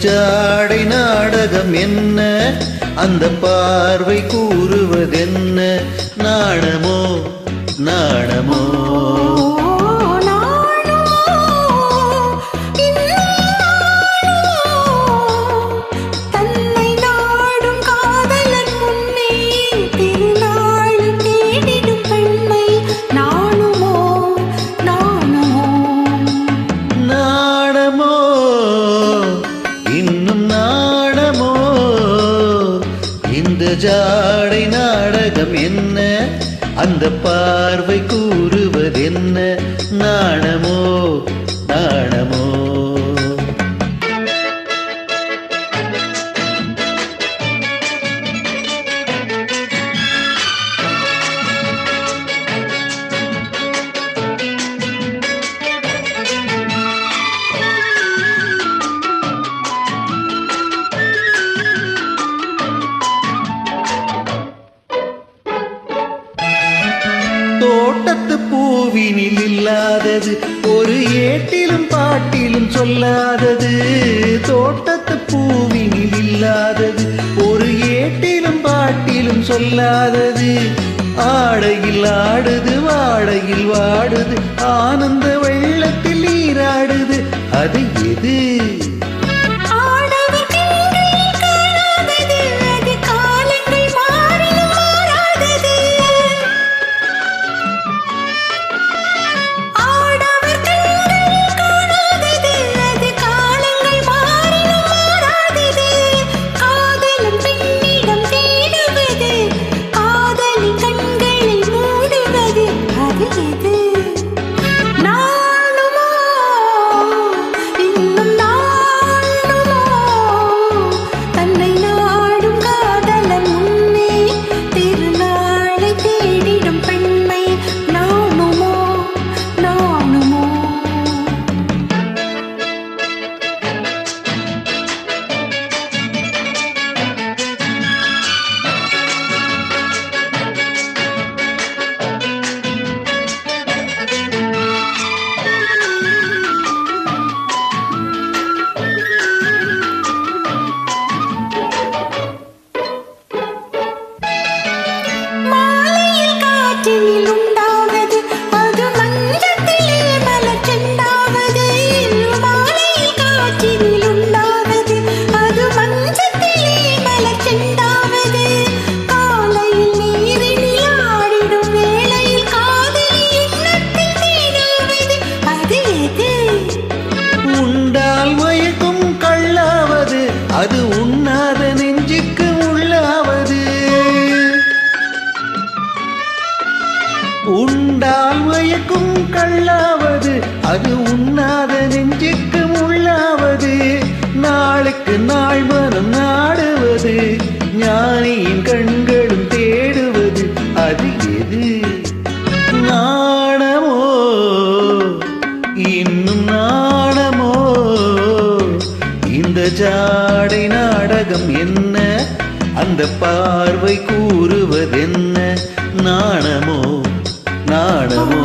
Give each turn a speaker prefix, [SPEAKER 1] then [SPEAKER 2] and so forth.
[SPEAKER 1] ஜாடை நாடகம் என்ன, அந்த பார்வை கூறுவதென்ன? நாணமோ நாணமோ ஜாடை நாடகம் என்ன, அந்த பார்வை கூறுவதென்ன? நாணமோ நாணமோ தோட்டத்து பூவினில் இல்லாதது, ஒரு ஏட்டிலும் பாட்டிலும் சொல்லாதது. தோட்டத்து பூவினில் இல்லாதது, ஒரு ஏட்டிலும் பாட்டிலும் சொல்லாதது. ஆடையில் ஆடுது, வாடையில் வாடுது, ஆனந்த வெள்ளத்தில் நீராடுது. அது எது? அது உண்ணாத நெஞ்சுக்கு உள்ளாவது. உண்டால் மயக்கும் கள்ளாவது, அது உண்ணாத நெஞ்சுக்கு உள்ளாவது. நாளுக்கு நாள் மனம் நாடுவது, ஞானியின் கண்களும் தேடுவது. அது எது? நாணமோ இன்னும் நாணமோ? இந்த ஜாடை நாடகம் என்ன, அந்த பார்வை கூறுவதென்ன? நாணமோ நாணமோ